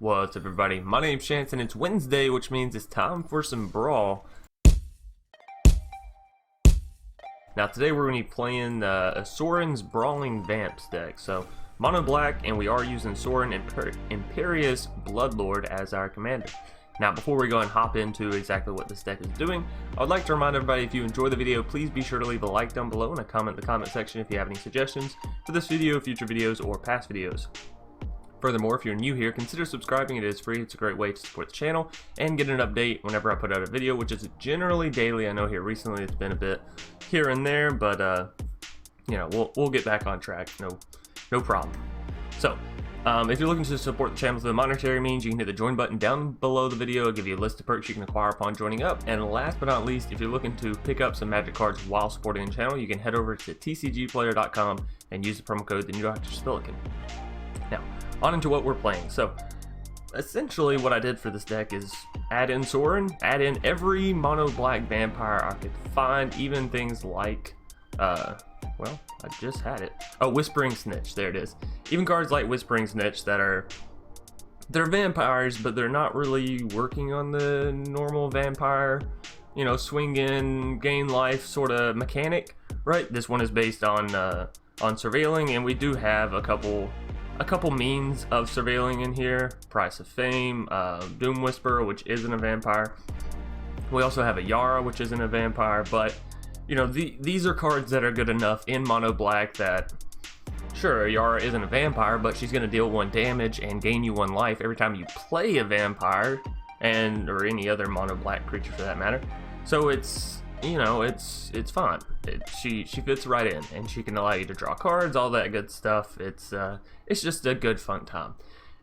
What's up, everybody? My name's Chance and it's Wednesday, which means it's time for some Brawl. Now today we're going to be playing Sorin's Brawling Vamps deck. So mono black, and we are using Sorin Imperious Bloodlord as our commander. Now before we go and hop into exactly what this deck is doing, I would like to remind everybody, if you enjoy the video, please be sure to leave a like down below and a comment in the comment section if you have any suggestions for this video, future videos, or past videos. Furthermore, if you're new here, consider subscribing. It is free. It's a great way to support the channel and get an update whenever I put out a video, which is generally daily. I know here recently it's been a bit here and there, but you know, we'll get back on track. No problem. So, if you're looking to support the channel through monetary means, you can hit the join button down below the video. It'll give you a list of perks you can acquire upon joining up. And last but not least, if you're looking to pick up some magic cards while supporting the channel, you can head over to tcgplayer.com and use the promo code the new Dr. Spillikin. Now, on into what we're playing. So, essentially what I did for this deck is add in Sorin, add in every mono black vampire I could find, even things like, well, I just had it. Oh, Whispering Snitch, there it is. Even cards like Whispering Snitch they're vampires, but they're not really working on the normal vampire, you know, swing in, gain life sort of mechanic, right? This one is based on surveilling, and we do have a couple means of surveilling in here. Price of Fame, Doom Whisperer, which isn't a vampire. We also have a Yara, which isn't a vampire, but you know, these are cards that are good enough in mono black that, sure, Yara isn't a vampire, but she's going to deal 1 damage and gain you 1 life every time you play a vampire, or any other mono black creature for that matter. So it's, you know, it's fun. She fits right in, and she can allow you to draw cards, all that good stuff. It's just a good fun time.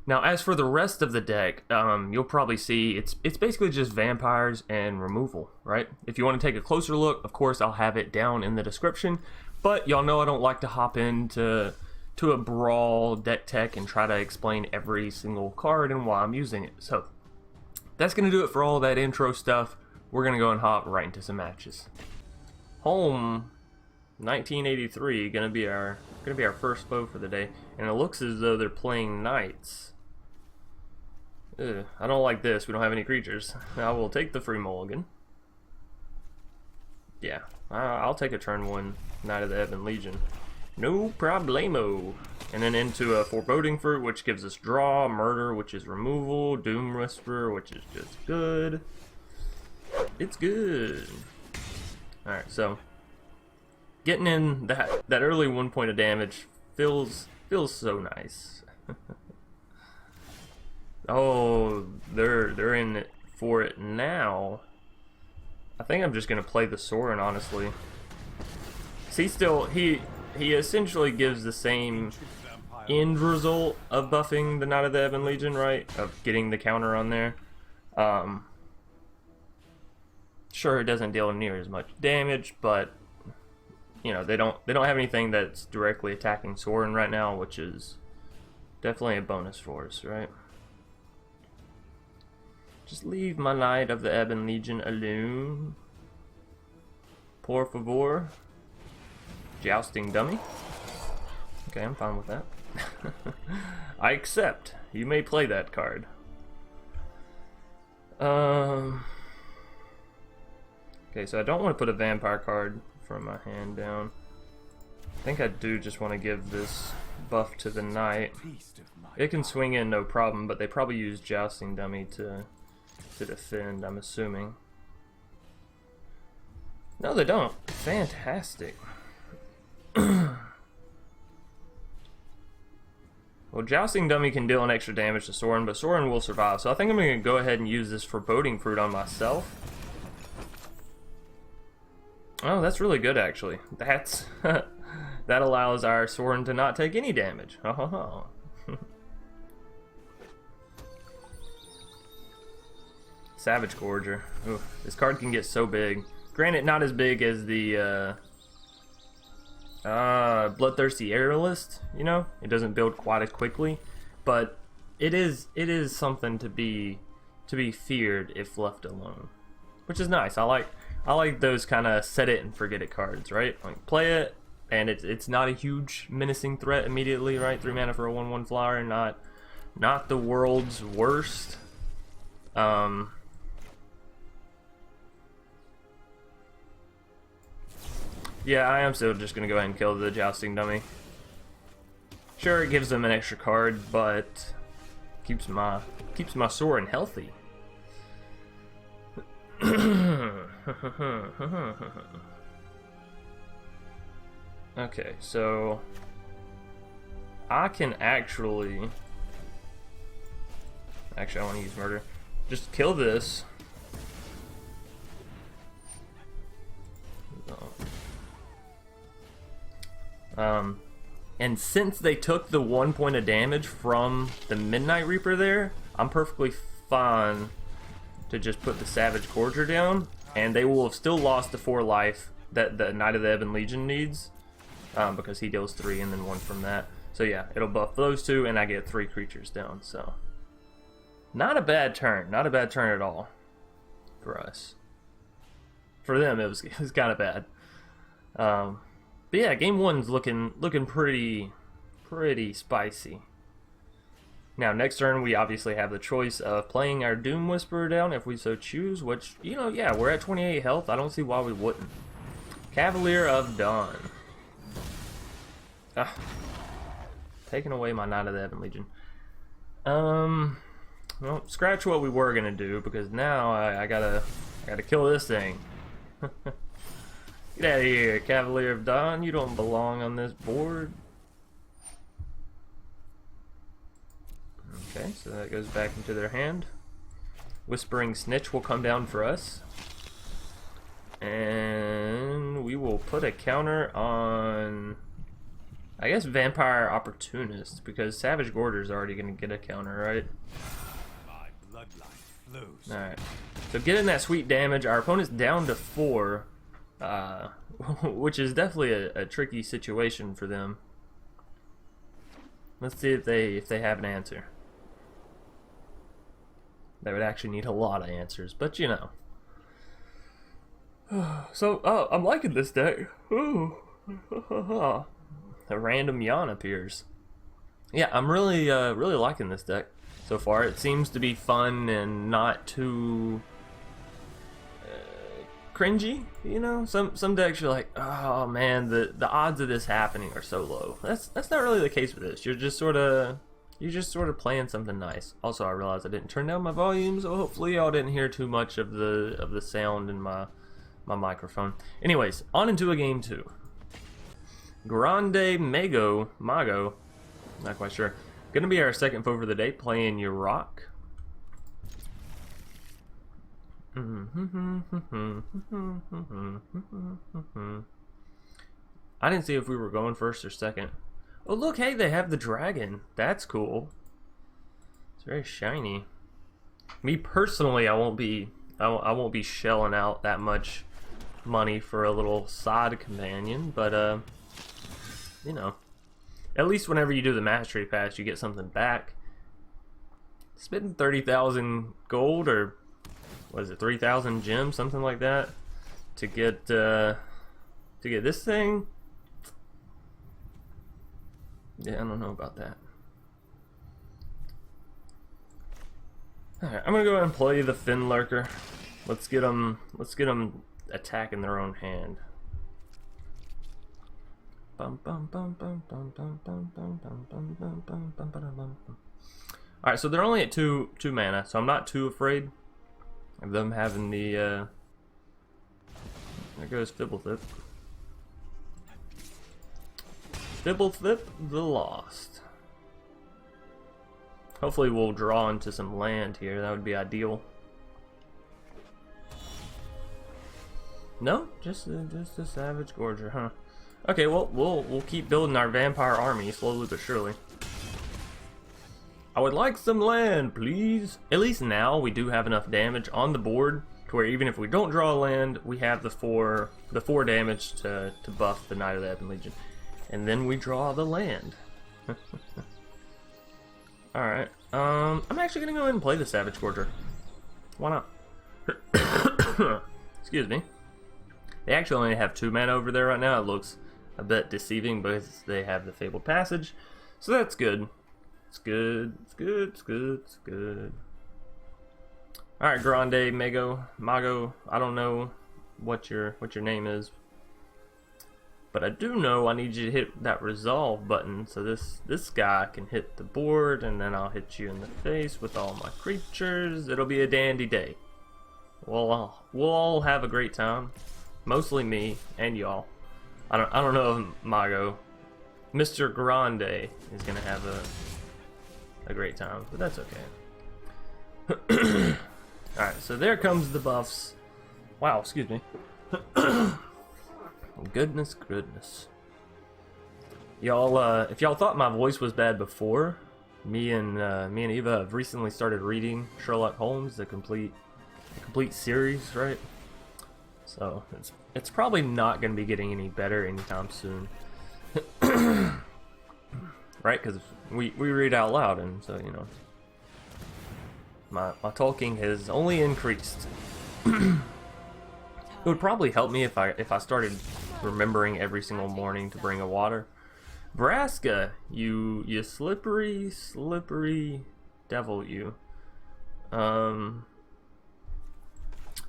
Now, as for the rest of the deck, you'll probably see it's basically just vampires and removal, right? If you want to take a closer look, of course, I'll have it down in the description. But y'all know I don't like to hop into a Brawl deck tech and try to explain every single card and why I'm using it. So that's gonna do it for all that intro stuff. We're gonna go and hop right into some matches. Home 1983 gonna be our first foe for the day, and it looks as though they're playing knights. Ugh, I don't like this. We don't have any creatures. I will take the free mulligan. Yeah, I'll take a turn 1 Knight of the Ebon Legion. No problemo. And then into a Foreboding Fruit, which gives us draw, murder, which is removal, Doom Whisperer, which is just good. It's good. Alright, so getting in that early 1 point of damage feels so nice. Oh, they're in it for it now. I think I'm just gonna play the Sorin, honestly. He essentially gives the same end result of buffing the Knight of the Ebon Legion, right? Of getting the counter on there. Sure, it doesn't deal near as much damage, but you know, they don't have anything that's directly attacking Sorin right now, which is definitely a bonus for us, right? Just leave my Knight of the Ebon Legion alone. Por favor. Jousting Dummy. Okay, I'm fine with that. I accept. You may play that card. Okay, so I don't want to put a vampire card from my hand down. I think I do just want to give this buff to the Knight. It can swing in no problem, but they probably use Jousting Dummy to defend, I'm assuming. No, they don't. Fantastic. Well, Jousting Dummy can deal an extra damage to Sorin, but Sorin will survive. So I think I'm going to go ahead and use this Foreboding Fruit on myself. Oh, that's really good, actually. That's that allows our Sorin to not take any damage. Oh. Savage Gorger. Ooh, this card can get so big. Granted, not as big as the Bloodthirsty Aerialist, you know? It doesn't build quite as quickly, but it is something to be feared if left alone, which is nice. I like those kind of set it and forget it cards, right? Like, play it, and it's not a huge menacing threat immediately, right? 3 mana for a 1/1 flyer, not Not the world's worst. Yeah, I am still just gonna go ahead and kill the jousting dummy. Sure, it gives them an extra card, but keeps my Sorin healthy. Okay, so I can actually I want to use murder. Just kill this. And since they took the 1 point of damage from the Midnight Reaper there, I'm perfectly fine to just put the Savage Gorger down, and they will have still lost the 4 life that the Knight of the Ebon Legion needs, because he deals 3 and then 1 from that. So yeah, it'll buff those 2, and I get 3 creatures down. So not a bad turn, not a bad turn at all for us. For them, it was kind of bad. But yeah, game 1's looking pretty spicy. Now, next turn, we obviously have the choice of playing our Doom Whisperer down if we so choose, which, you know, yeah, we're at 28 health. I don't see why we wouldn't. Cavalier of Dawn. Ah, taking away my Knight of the Ebon Legion. Well, scratch what we were gonna do, because now I gotta kill this thing. Get out of here, Cavalier of Dawn. You don't belong on this board. Okay, so that goes back into their hand. Whispering Snitch will come down for us. And we will put a counter on, I guess, Vampire Opportunist, because Savage Gorger is already going to get a counter, right? Alright, so getting that sweet damage. Our opponent's down to 4. Which is definitely a tricky situation for them. Let's see if they have an answer. They would actually need a lot of answers, but you know. So, I'm liking this deck. A random yawn appears. Yeah, I'm really liking this deck so far. It seems to be fun and not too cringy, you know. Some decks you're like, oh man, the odds of this happening are so low. That's not really the case with this. You're just sort of playing something nice. Also, I realized I didn't turn down my volume, so hopefully y'all didn't hear too much of the sound in my microphone. Anyways, on into a game 2. Grande Mago, not quite sure. Gonna be our second foe for the day, playing Yarok. I didn't see if we were going first or second. Oh look, hey, they have the dragon. That's cool. It's very shiny. Me personally, I won't be shelling out that much money for a little side companion, but you know, at least whenever you do the mastery pass, you get something back. Spending 30,000 gold, or what is it, 3,000 gems, something like that, to get this thing. Yeah, I don't know about that. Alright, I'm gonna go ahead and play the Fenlurker. Let's get them attacking their own hand. Alright, so they're only at 2 mana, so I'm not too afraid of them having the there goes Fibblethip. Fibblethip the Lost. Hopefully we'll draw into some land here. That would be ideal. No, just a Savage Gorger, huh? Okay, well we'll keep building our vampire army slowly but surely. I would like some land, please. At least now we do have enough damage on the board to where even if we don't draw a land, we have the 4 damage to buff the Knight of the Ebon Legion. And then we draw the land. Alright. I'm actually gonna go ahead and play the Savage Gorger. Why not? Excuse me. They actually only have 2 mana over there right now. It looks a bit deceiving because they have the Fabled Passage. So that's good. It's good. It's good. It's good. It's good. All right, Grande, Mago. I don't know what your name is, but I do know I need you to hit that resolve button so this guy can hit the board, and then I'll hit you in the face with all my creatures. It'll be a dandy day. We'll all have a great time. Mostly me and y'all. I don't know if Mago, Mr. Grande is gonna have a great time, but that's okay. Alright, so there comes the buffs. Wow, excuse me. Goodness. Y'all, if y'all thought my voice was bad before, me and Eva have recently started reading Sherlock Holmes, the complete series, right? So it's probably not going to be getting any better anytime soon, right? Because we read out loud, and so you know, my talking has only increased. It would probably help me if I started remembering every single morning to bring a water. Vraska, you slippery devil, you.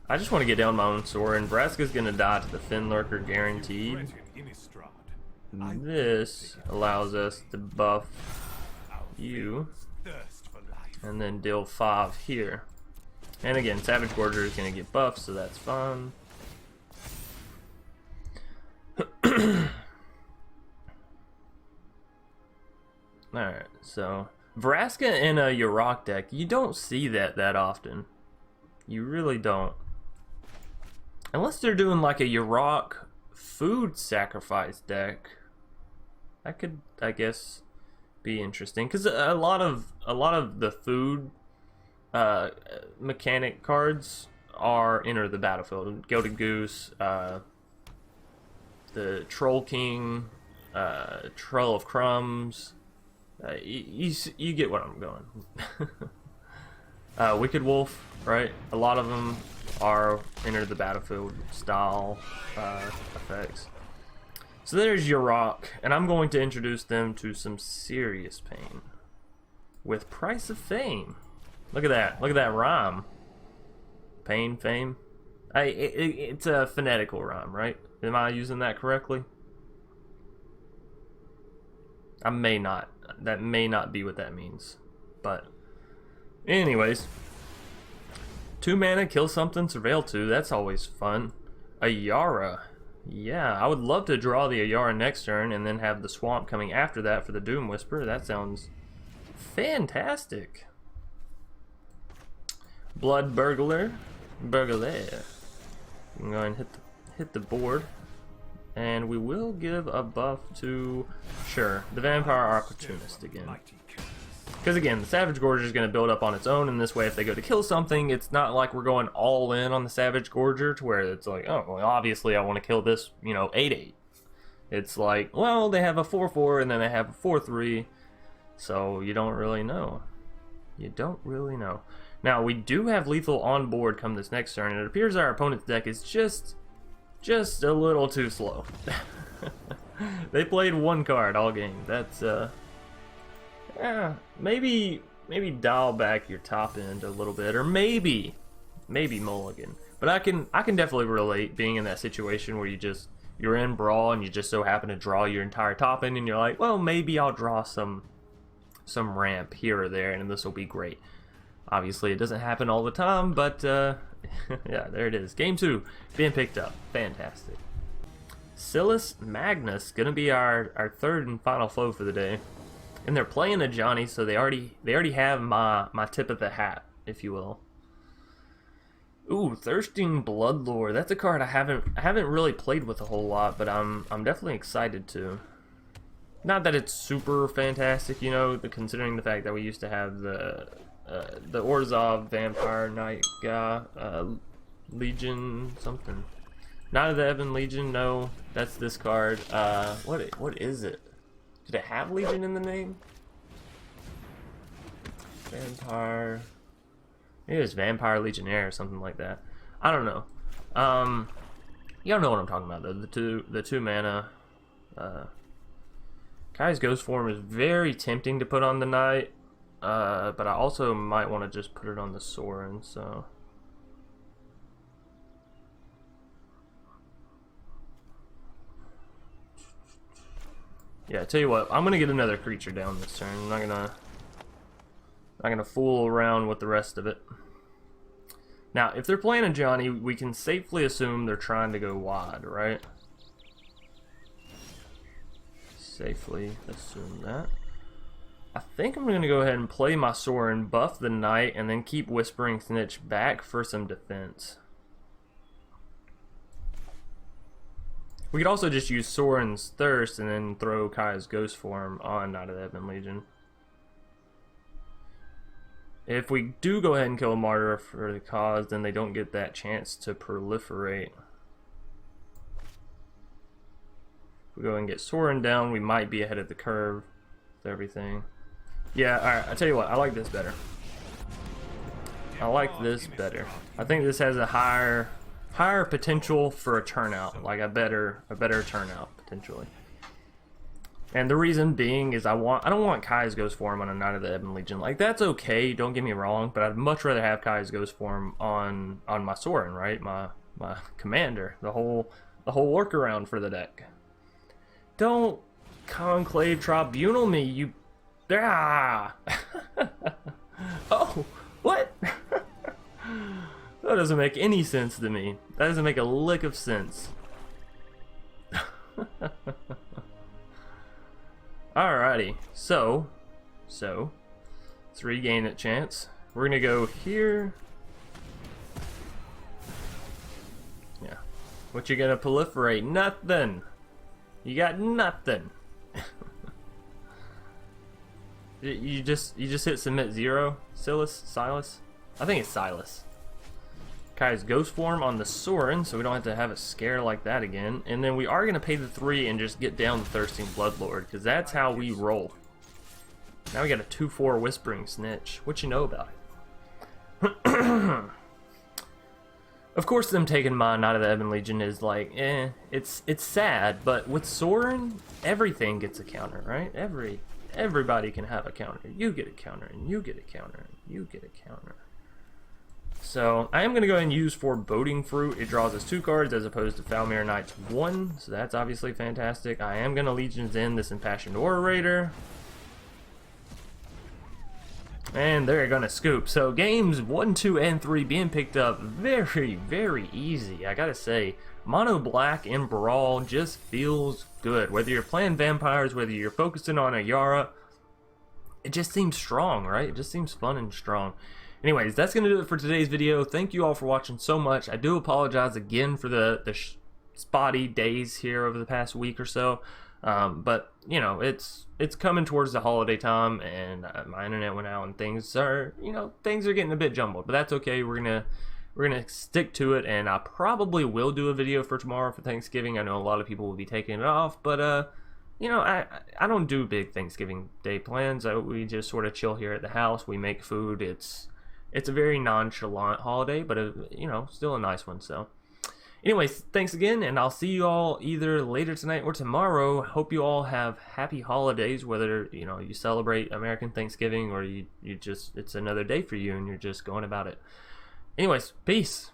I just want to get down my own Sorin. Vraska's gonna die to the Fenlurker guaranteed. This allows us to buff you, and then deal 5 here. And again, Savage Gorger is gonna get buffed, so that's fun. Alright, so Vraska in a Yarok deck, you don't see that often. You really don't. Unless they're doing like a Yarok food sacrifice deck. That could, I guess, be interesting, because a lot of the food mechanic cards are enter the battlefield. Go to Goose, the Troll King, Trail of Crumbs. You get what I'm going. Wicked Wolf, right? A lot of them are enter the battlefield style effects. So there's Yarok, and I'm going to introduce them to some serious pain with Price of Fame. Look at that! Look at that rhyme. Pain, fame. It's a phonetical rhyme, right? Am I using that correctly? I may not. That may not be what that means, but anyways. 2 mana, kill something, surveil 2. That's always fun. Ayara. Yeah, I would love to draw the Ayara next turn and then have the swamp coming after that for the Doom Whisper. That sounds fantastic. Blood Burglar. I'm going to hit the board. And we will give a buff to, sure, the Vampire Opportunist again. Because again, the Savage Gorger is going to build up on its own, and this way if they go to kill something, it's not like we're going all in on the Savage Gorger to where it's like, oh, well, obviously I want to kill this, you know, 8/8. It's like, well, they have a 4/4 and then they have a 4/3, so you don't really know. You don't really know. Now, we do have lethal on board come this next turn, and it appears our opponent's deck is just a little too slow. They played 1 card all game. That's, yeah, maybe dial back your top end a little bit, or maybe mulligan. But I can definitely relate being in that situation where you're in Brawl and you just so happen to draw your entire top end, and you're like, well, maybe I'll draw some ramp here or there, and this will be great. Obviously, it doesn't happen all the time, but yeah, there it is. Game 2 being picked up. Fantastic. Silas Magnus gonna be our third and final foe for the day. And they're playing a Johnny, so they already have my tip of the hat, if you will. Ooh, Thirsting Bloodlord. That's a card I haven't really played with a whole lot, but I'm definitely excited to. Not that it's super fantastic, you know, considering the fact that we used to have the Orzhov Vampire Knight guy, Legion something. Not of the Ebon Legion, no. That's this card. What is it? Did it have Legion in the name? Vampire. Maybe it was Vampire Legionnaire or something like that. I don't know. Y'all know what I'm talking about though. The two mana Kai's Ghostform is very tempting to put on the Knight, but I also might want to just put it on the Sorin, so... Yeah, I tell you what, I'm gonna get another creature down this turn. I'm not gonna fool around with the rest of it. Now, if they're playing a Johnny, we can safely assume they're trying to go wide, right? Safely assume that. I think I'm gonna go ahead and play my Sorin, buff the Knight, and then keep Whispering Snitch back for some defense. We could also just use Sorin's Thirst and then throw Kai's Ghostform on Knight of the Ebon Legion. If we do go ahead and kill a Martyr for the cause, then they don't get that chance to proliferate. If we go and get Sorin down, we might be ahead of the curve with everything. Yeah, alright, I tell you what, I like this better. I like this better. I think this has a higher potential for a turnout, like a better turnout potentially. And the reason being is I don't want Kai's Ghostform on a Knight of the Ebon Legion. Like, that's okay, don't get me wrong, but I'd much rather have Kai's Ghostform on my Sorin, right? My commander, the whole workaround for the deck. Don't Conclave Tribunal me, you... Ah! Oh, what? That doesn't make any sense to me. That doesn't make a lick of sense. Alrighty, so let's regain that chance. We're gonna go here. Yeah. What you gonna proliferate? Nothing. You got nothing. you just hit submit 0, Silas? I think it's Silas. Kai's Ghostform on the Sorin, so we don't have to have a scare like that again. And then we are going to pay the 3 and just get down the Thirsting Bloodlord, because that's how we roll. Now we got a 2/4 Whispering Snitch. What you know about it? Of course, them taking my Knight of the Ebon Legion is like, it's sad, but with Sorin, everything gets a counter, right? Everybody can have a counter. You get a counter, and you get a counter, and you get a counter. So, I am going to go ahead and use Foreboding Fruit. It draws us 2 cards as opposed to Foulmire Knight's 1, so that's obviously fantastic. I am going to Legions in this Impassioned Orator. And they're going to scoop. So, games 1, 2, and 3 being picked up very, very easy. I gotta say, Mono Black in Brawl just feels good. Whether you're playing vampires, whether you're focusing on a Yarok, it just seems strong, right? It just seems fun and strong. Anyways, that's going to do it for today's video. Thank you all for watching so much. I do apologize again for the spotty days here over the past week or so. But, you know, it's coming towards the holiday time, and my internet went out, and things are getting a bit jumbled. But that's okay. We're gonna stick to it, and I probably will do a video for tomorrow for Thanksgiving. I know a lot of people will be taking it off, but you know, I don't do big Thanksgiving Day plans. We just sort of chill here at the house. We make food. It's a very nonchalant holiday, but you know, still a nice one. So anyways, thanks again, and I'll see you all either later tonight or tomorrow. Hope you all have happy holidays, whether, you know, you celebrate American Thanksgiving or you just, it's another day for you and you're just going about it. Anyways, peace.